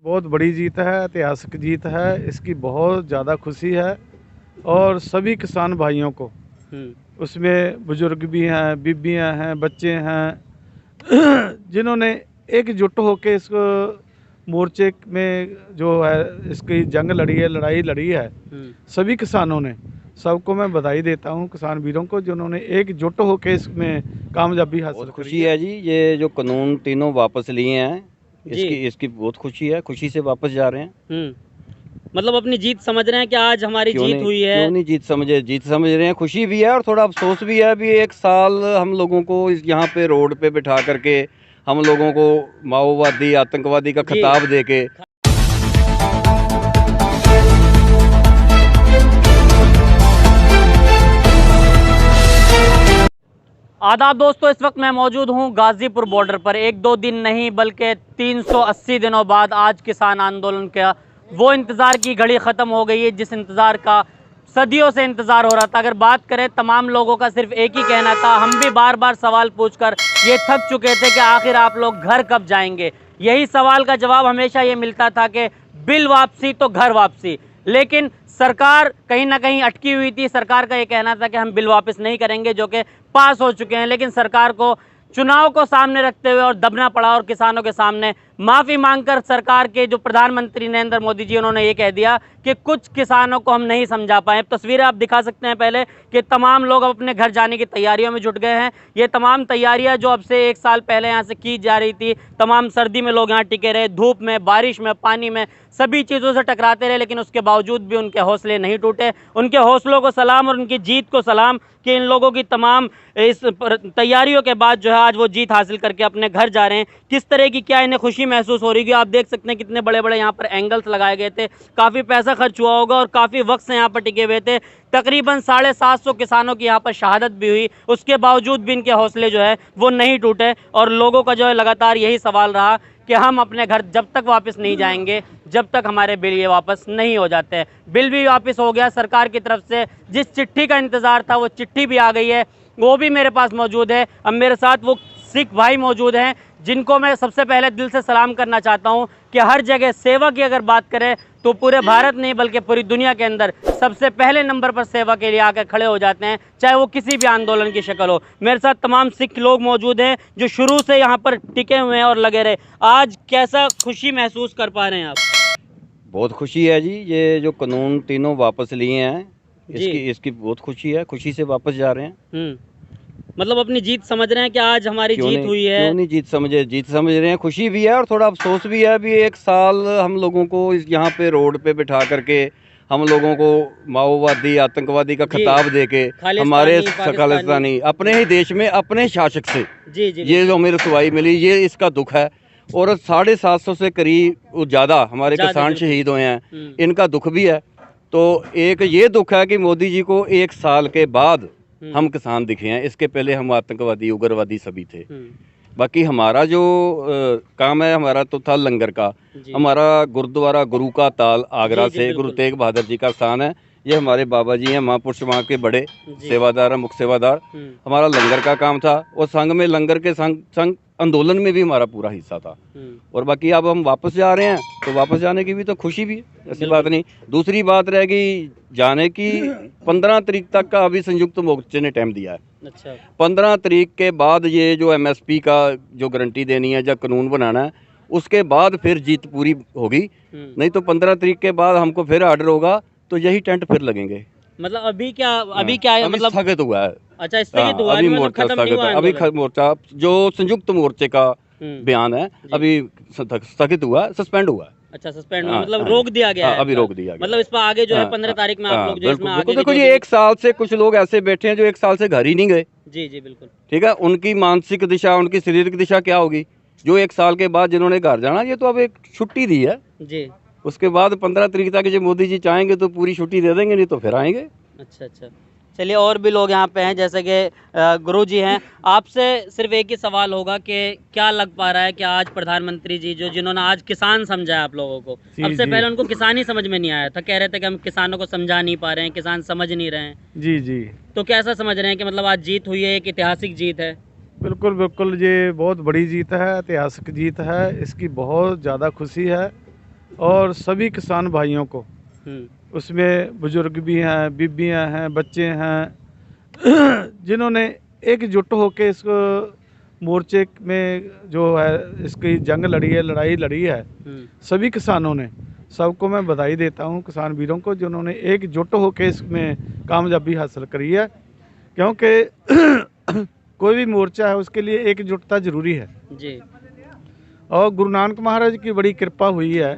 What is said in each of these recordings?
बहुत बड़ी जीत है, ऐतिहासिक जीत है। इसकी बहुत ज़्यादा खुशी है और सभी किसान भाइयों को, उसमें बुजुर्ग भी हैं, बीबियां हैं, बच्चे हैं जिन्होंने एकजुट होकर इस मोर्चे में जो है इसकी जंग लड़ी है, लड़ाई लड़ी है। सभी किसानों ने, सबको मैं बधाई देता हूं, किसान वीरों को जिन्होंने एकजुट होकर इसमें कामयाबी हासिल बहुत करी खुशी है जी। ये जो कानून तीनों वापस लिए हैं, जी। इसकी बहुत खुशी है। खुशी से वापस जा रहे हैं। मतलब अपनी जीत समझ रहे हैं कि आज हमारी जीत हुई है। क्यों नहीं जीत समझ रहे हैं। खुशी भी है और थोड़ा अफसोस भी है। अभी एक साल हम लोगों को यहाँ पे रोड पे बिठा करके हम लोगों को माओवादी आतंकवादी का जी। खिताब देके आदाब दोस्तों, इस वक्त मैं मौजूद हूं गाजीपुर बॉर्डर पर। एक दो दिन नहीं बल्कि 380 दिनों बाद आज किसान आंदोलन का वो इंतज़ार की घड़ी ख़त्म हो गई है जिस इंतज़ार का सदियों से इंतज़ार हो रहा था। अगर बात करें, तमाम लोगों का सिर्फ एक ही कहना था, हम भी बार बार सवाल पूछकर ये थक चुके थे कि आखिर आप लोग घर कब जाएंगे। यही सवाल का जवाब हमेशा ये मिलता था कि बिल वापसी तो घर वापसी। लेकिन सरकार कहीं ना कहीं अटकी हुई थी। सरकार का ये कहना था कि हम बिल वापस नहीं करेंगे, जो कि पास हो चुके हैं। लेकिन सरकार को चुनाव को सामने रखते हुए और दबना पड़ा और किसानों के सामने माफ़ी मांगकर सरकार के जो प्रधानमंत्री नरेंद्र मोदी जी, उन्होंने ये कह दिया कि कुछ किसानों को हम नहीं समझा पाए। तस्वीरें आप दिखा सकते हैं पहले कि तमाम लोग अब अपने घर जाने की तैयारियों में जुट गए हैं। ये तमाम तैयारियां जो अब से एक साल पहले यहाँ से की जा रही थी, तमाम सर्दी में लोग यहाँ टिके रहे, धूप में, बारिश में, पानी में, सभी चीज़ों से टकराते रहे, लेकिन उसके बावजूद भी उनके हौसले नहीं टूटे। उनके हौसलों को सलाम और उनकी जीत को सलाम कि इन लोगों की तमाम इस तैयारियों के बाद जो है आज वो जीत हासिल करके अपने घर जा रहे हैं। किस तरह की क्या इन्हें खुशी महसूस हो रही है, आप देख सकते हैं कितने बड़े बड़े यहाँ पर एंगल्स लगाए गए थे। काफ़ी पैसा खर्च हुआ होगा और काफ़ी वक्त से यहाँ पर टिके हुए थे। तकरीबन 750 किसानों की यहाँ पर शहादत भी हुई। उसके बावजूद भी इनके हौसले जो है वो नहीं टूटे और लोगों का जो है लगातार यही सवाल रहा कि हम अपने घर जब तक वापस नहीं जाएंगे जब तक हमारे बिल ये वापस नहीं हो जाते हैं। बिल भी वापस हो गया सरकार की तरफ से। जिस चिट्ठी का इंतज़ार था वो चिट्ठी भी आ गई है, वो भी मेरे पास मौजूद है। अब मेरे साथ वो सिख भाई मौजूद हैं जिनको मैं सबसे पहले दिल से सलाम करना चाहता हूं कि हर जगह सेवा की अगर बात करें तो पूरे भारत नहीं बल्कि पूरी दुनिया के अंदर सबसे पहले नंबर पर सेवा के लिए आकर खड़े हो जाते हैं, चाहे वो किसी भी आंदोलन की शक्ल हो। मेरे साथ तमाम सिख लोग मौजूद हैं जो शुरू से यहाँ पर टिके हुए हैं और लगे रहे। आज कैसा खुशी महसूस कर पा रहे हैं आप? बहुत खुशी है जी। ये जो कानून तीनों वापस लिए हैं, इसकी बहुत खुशी है। खुशी से वापस जा रहे हैं। मतलब अपनी जीत समझ रहे हैं कि आज हमारी जीत हुई है। क्यों नहीं जीत समझ रहे हैं। खुशी भी है और थोड़ा अफसोस भी है। अभी एक साल हम लोगों को यहाँ पे रोड पे बिठा करके हम लोगों को माओवादी आतंकवादी का खिताब देके हमारे खालिस्तानी अपने ही देश में अपने शासक से ये जो हमें रसवाई मिली, ये इसका दुख है। और 750 से करीब ज़्यादा हमारे किसान शहीद हुए हैं, इनका दुख भी है। तो एक ये दुख है कि मोदी जी को एक साल के बाद हम किसान दिखे हैं। इसके पहले हम आतंकवादी उग्रवादी सभी थे। बाकी हमारा जो काम है, हमारा तो था लंगर का। हमारा गुरुद्वारा गुरु का ताल आगरा से गुरु तेग बहादुर जी का स्थान है। ये हमारे बाबा जी हैं, महापुरुष वहाँ के बड़े सेवादार हैं, मुख्य सेवादार। हमारा लंगर का काम था और संघ में लंगर के संग आंदोलन में भी हमारा पूरा हिस्सा था। और बाकी अब हम वापस जा रहे हैं तो वापस जाने की भी तो खुशी भी है, ऐसी बात नहीं। दूसरी बात रह गई जाने की, 15 तारीख तक का अभी संयुक्त मोर्चे ने टाइम दिया है। अच्छा। 15 तारीख के बाद ये जो MSP का जो गारंटी देनी है, जब कानून बनाना है, उसके बाद फिर जीत पूरी होगी। नहीं तो 15 तारीख के बाद हमको फिर आर्डर होगा तो यही टेंट फिर लगेंगे। मतलब अभी क्या है? मतलब स्थगित हुआ है। अच्छा, स्थगित हुआ है। अभी मोर्चा स्थगित है। अभी मोर्चा जो संयुक्त मोर्चे का बयान है अभी स्थगित हुआ, सस्पेंड हुआ। अच्छा, सस्पेंड हुआ मतलब रोक दिया गया है। अभी रोक दिया गया। मतलब इस पर आगे जो है 15 तारीख में आप लोग जो इसमें आगे देखो जी, एक साल से कुछ लोग ऐसे बैठे हैं जो एक साल से घर ही नहीं गए। जी बिल्कुल। ठीक है, उनकी मानसिक दिशा, उनकी शारीरिक दिशा क्या होगी? जो एक साल के बाद जिन्होंने घर जाना, ये तो अब एक छुट्टी दी है जी। उसके बाद 15 तारीख तक जो मोदी जी चाहेंगे तो पूरी छुट्टी दे देंगे, नहीं तो फिर आएंगे। अच्छा। चलिए, और भी लोग यहाँ पे हैं जैसे कि गुरु जी हैं। आपसे सिर्फ एक ही सवाल होगा कि क्या लग पा रहा है कि आज प्रधानमंत्री जी जिन्होंने आज किसान समझा है आप लोगों को, अब से पहले उनको किसान ही समझ में नहीं आया था, कह रहे थे कि हम किसानों को समझा नहीं पा रहे हैं, किसान समझ नहीं रहे हैं। जी। तो कैसा समझ रहे हैं कि मतलब आज जीत हुई है, एक ऐतिहासिक जीत है? बिल्कुल, ये बहुत बड़ी जीत है, ऐतिहासिक जीत है। इसकी बहुत ज़्यादा खुशी है और सभी किसान भाइयों को, उसमें बुजुर्ग भी हैं, बीबियां हैं, बच्चे हैं, जिन्होंने एकजुट होकर इस मोर्चे में जो है इसकी जंग लड़ी है, लड़ाई लड़ी है, सभी किसानों ने, सबको मैं बधाई देता हूं, किसान वीरों को जिन्होंने एकजुट होकर इसमें कामयाबी हासिल करी है। क्योंकि कोई भी मोर्चा है उसके लिए एकजुटता जरूरी है जी। और गुरु नानक महाराज की बड़ी कृपा हुई है।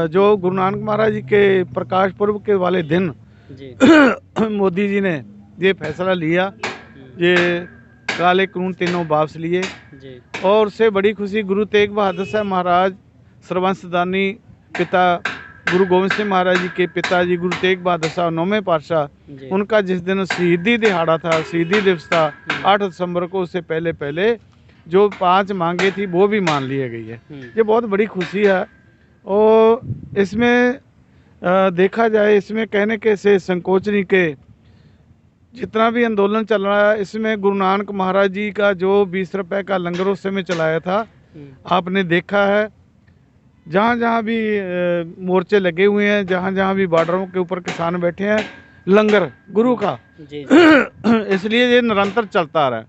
जो गुरु नानक महाराज जी के प्रकाश पर्व के वाले दिन जी मोदी जी ने ये फैसला लिया, ये काले कानून तीनों वापस लिए जी। और उससे बड़ी खुशी गुरु तेग बहादुर साहब महाराज, सर्वंशदानी पिता गुरु गोविंद सिंह महाराज जी के पिताजी गुरु तेग बहादुर साहब 9वें पातशाह, उनका जिस दिन शहीदी दिहाड़ा था, शहीदी दिवस था 8 दिसंबर को, उससे पहले जो 5 मांगे थी वो भी मान लिए गई है। ये बहुत बड़ी खुशी है। और इसमें देखा जाए, इसमें कहने के से संकोच नहीं के जितना भी आंदोलन चल रहा है, इसमें गुरु नानक महाराज जी का जो 20 रुपए का लंगर उस समय चलाया था, आपने देखा है। जहाँ जहाँ भी मोर्चे लगे हुए हैं, जहाँ जहाँ भी बॉर्डरों के ऊपर किसान बैठे हैं, लंगर गुरु का इसलिए ये निरंतर चलता रहा है।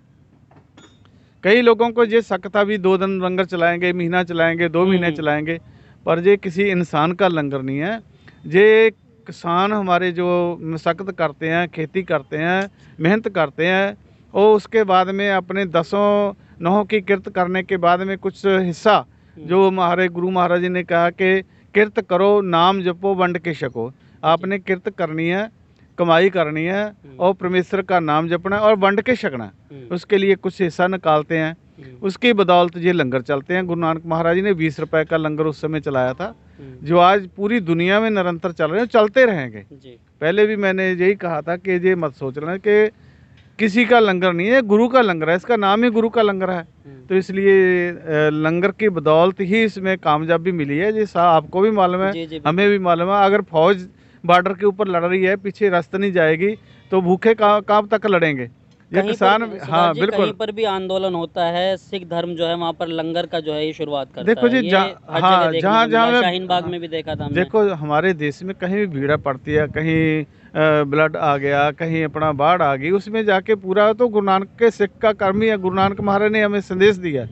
कई लोगों को ये शक था भी 2 दिन लंगर चलाएंगे, महीना चलाएंगे, 2 महीने चलाएंगे, पर ये किसी इंसान का लंगर नहीं है। ये किसान हमारे जो मशक्कत करते हैं, खेती करते हैं, मेहनत करते हैं, और उसके बाद में अपने 10 नौहों की किरत करने के बाद में कुछ हिस्सा, जो हमारे गुरु महाराज जी ने कहा कि किरत करो, नाम जपो, वंड के छको। आपने किरत करनी है, कमाई करनी है, और परमेश्वर का नाम जपना और वंड के छकना, उसके लिए कुछ हिस्सा निकालते हैं, उसकी बदौलत ये लंगर चलते हैं। गुरु नानक महाराज जी ने 20 रुपए का लंगर उस समय चलाया था, जो आज पूरी दुनिया में निरंतर चल रहे हैं, चलते रहेंगे। पहले भी मैंने यही कहा था कि ये मत सोच रहे हैं कि किसी का लंगर नहीं है, गुरु का लंगर है, इसका नाम ही गुरु का लंगर है। तो इसलिए लंगर की बदौलत ही इसमें कामयाबी मिली है। जी आपको भी मालूम है, हमें भी मालूम है। अगर फौज बॉर्डर के ऊपर लड़ रही है, पीछे रास्ता नहीं जाएगी, तो भूखे कब तक लड़ेंगे ये किसान। हाँ बिल्कुल, कहीं पर भी आंदोलन होता है, सिख धर्म जो है वहाँ पर लंगर का जो है ये शुरुआत करता देखो जी, हाँ जहाँ जहाँ शाहीन बाग में भी देखा था। देखो हमारे देश में कहीं भी भीड़ पड़ती है, कहीं ब्लड आ गया, कहीं अपना बाढ़ आ गई, उसमें जाके पूरा तो गुरु नानक के सिख का कर्म ही है। गुरु नानक महाराज ने हमें संदेश दिया,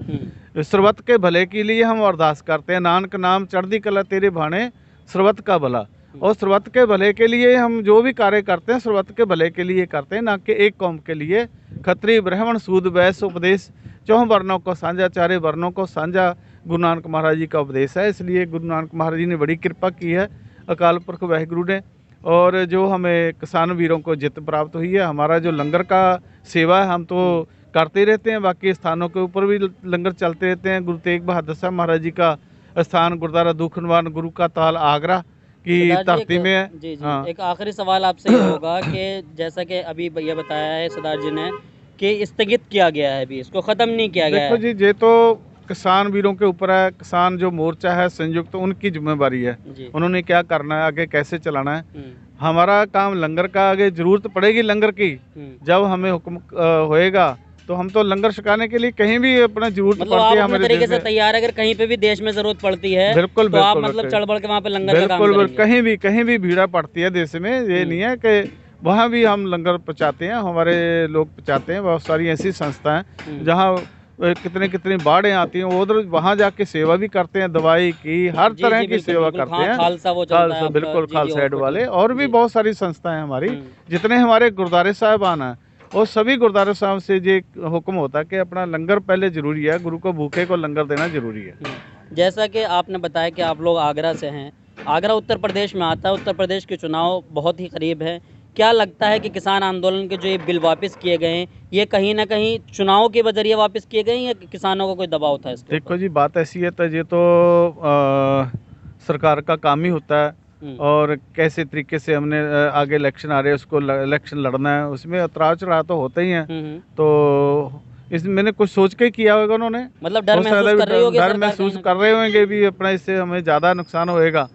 सर्वत के भले के लिए हम अरदास करते हैं, नानक नाम चढ़दी कला तेरे भाने सर्वत का भला। और सर्वत के भले के लिए हम जो भी कार्य करते हैं, सर्वत के भले के लिए करते हैं, ना कि एक कौम के लिए। खत्री ब्राह्मण सूद वैश्य उपदेश 4 वर्णों को साझा, 4 वर्णों को साझा गुरु नानक महाराज जी का उपदेश है। इसलिए गुरु नानक महाराज जी ने बड़ी कृपा की है, अकाल पुरख वाहिगुरु ने, और जो हमें किसान वीरों को जित प्राप्त हुई है। हमारा जो लंगर का सेवा है हम तो करते रहते हैं, बाकी स्थानों के ऊपर भी लंगर चलते रहते हैं। गुरु तेग बहादुर साहब महाराज जी का स्थान गुरुद्वारा दूखनवान गुरु का ताल आगरा की धरती में है। जी जी। हाँ। एक आखिरी सवाल आपसे ये होगा कि जैसा कि अभी ये बताया है सरदार जी ने कि स्थगित किया गया है, अभी इसको ख़त्म नहीं किया गया है। देखो जी, ये तो किसान वीरों के ऊपर है। किसान जो मोर्चा है संयुक्त, उनकी जिम्मेवारी है, उन्होंने क्या करना है, आगे कैसे चलाना है। हमारा काम लंगर का, आगे जरूरत पड़ेगी लंगर की, जब हमें हुक्म होएगा तो हम तो लंगर छकाने के लिए कहीं भी अपना जरूरत पड़ती है, हमारे तरीके से तैयार है। अगर कहीं पे भी देश में जरूरत पड़ती है, बिल्कुल तो आप मतलब चढ़ बढ़ के वहाँ पे लंगर का काम करेंगे। कहीं भी भीड़ पड़ती है देश में, ये नहीं है कि वहाँ भी हम लंगर पहुँचाते हैं, हमारे लोग पहुँचाते हैं। बहुत सारी ऐसी संस्थाएं जहाँ कितनी बाढ़ें आती हैं, उधर वहाँ जाके सेवा भी करते हैं, दवाई की हर तरह की सेवा करते हैं। खालसा, बिल्कुल खालसा एड वाले, और भी बहुत सारी संस्थाएं हमारी, जितने हमारे गुरुद्वारे साहिबान हैं, और सभी गुरुद्वारा साहब से ये हुक्म होता है कि अपना लंगर पहले जरूरी है, गुरु को भूखे को लंगर देना जरूरी है। जैसा कि आपने बताया कि आप लोग आगरा से हैं, आगरा उत्तर प्रदेश में आता है, उत्तर प्रदेश के चुनाव बहुत ही करीब है। क्या लगता है कि किसान आंदोलन के जो ये बिल वापस किए गए हैं, ये कहीं ना कहीं चुनाव के बजरिए वापस किए गए हैं या किसानों को कोई दबाव था इसके? देखो जी, बात ऐसी है, तो ये तो सरकार का काम ही होता है, और कैसे तरीके से हमने आगे इलेक्शन आ रहे हैं, उसको इलेक्शन लड़ना है, उसमें उतराव चढ़ाव तो होते ही हैं। तो इस मैंने कुछ सोच के किया होगा उन्होंने, मतलब डर महसूस कर रहे होंगे भी अपना इससे हमें ज़्यादा नुकसान होएगा,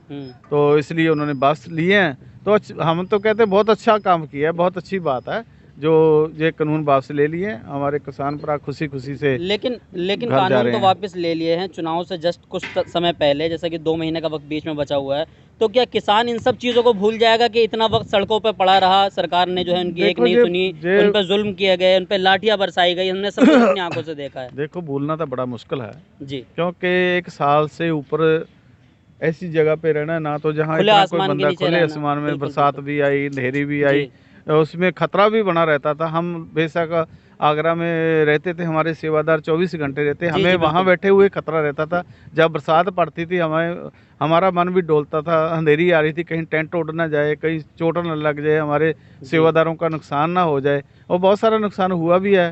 तो इसलिए उन्होंने बस लिए हैं। तो हम तो कहते हैं बहुत अच्छा काम किया है, बहुत अच्छी बात है। जो ये कानून वापस ले लिए, हमारे किसान भरा खुशी खुशी से लेकिन घर जा कानून रहे तो हैं। वापस ले लिए हैं चुनाव से जस्ट कुछ समय पहले, जैसा कि 2 महीने का वक्त बीच में बचा हुआ है। तो क्या किसान इन सब चीज़ों को भूल जाएगा कि इतना वक्त सड़कों पे पड़ा रहा, सरकार ने जो है उनकी एक देखो नहीं सुनी, उन पर जुल्म किए गए, उन पर लाठियां बरसाई गई, हमने सब कुछ अपनी आंखों से देखा है। देखो भूलना तो बड़ा मुश्किल है, जी, क्योंकि 1 साल से ऊपर ऐसी जगह पे रहना, ना तो जहाँ खुले इतना कोई आसमान के बंदा, नीचे खुले रहना, आसमान में बिल्कुल, बरसात बिल्कुल। भी आई, अंधेरी भी आई, जी, उसमें खतरा भी बना रहता था। हम बेशक आगरा में रहते थे, हमारे सेवादार 24 घंटे रहते, जी, हमें जी, वहाँ बिल्कुल। बैठे हुए खतरा रहता था। जब बरसात पड़ती थी हमारा मन भी डोलता था, अंधेरी आ रही थी, कहीं टेंट उड़ ना जाए, कहीं चोट न लग जाए, हमारे सेवादारों का नुकसान ना हो जाए। और बहुत सारा नुकसान हुआ भी है,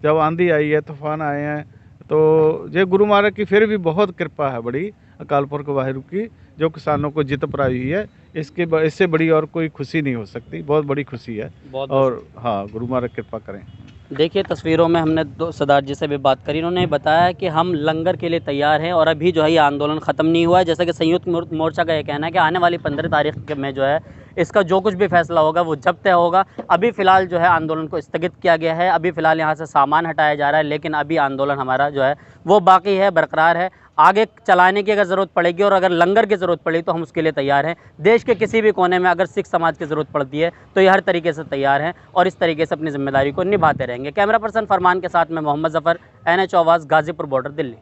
जब आंधी आई है, तूफान आए हैं। तो ये गुरु महाराज की फिर भी बहुत कृपा है, बड़ी अकाल पुरख वाहिगुरु की, जो किसानों को जित प्राप्त हुई है। इससे बड़ी और कोई खुशी नहीं हो सकती, बहुत बड़ी खुशी है। बहुत और हाँ, गुरु महाराज कृपा करें। देखिए तस्वीरों में हमने सरदार जी से भी बात करी, उन्होंने बताया कि हम लंगर के लिए तैयार हैं और अभी जो है ये आंदोलन ख़त्म नहीं हुआ है। जैसा कि संयुक्त मोर्चा का ये कहना है कि आने वाली 15 तारीख में जो है इसका जो कुछ भी फैसला होगा वो जब तय होगा। अभी फ़िलहाल जो है आंदोलन को स्थगित किया गया है, अभी फ़िलहाल यहाँ से सामान हटाया जा रहा है, लेकिन अभी आंदोलन हमारा जो है वो बाकी है, बरकरार है। आगे चलाने की अगर ज़रूरत पड़ेगी और अगर लंगर की ज़रूरत पड़ी तो हम उसके लिए तैयार हैं। देश के किसी भी कोने में अगर सिख समाज की ज़रूरत पड़ती है तो ये हर तरीके से तैयार हैं और इस तरीके से अपनी जिम्मेदारी को निभाते रहेंगे। कैमरा पर्सन फरमान के साथ मैं मोहम्मद ज़फ़र, NH आवाज़, गाज़ीपुर बॉर्डर, दिल्ली।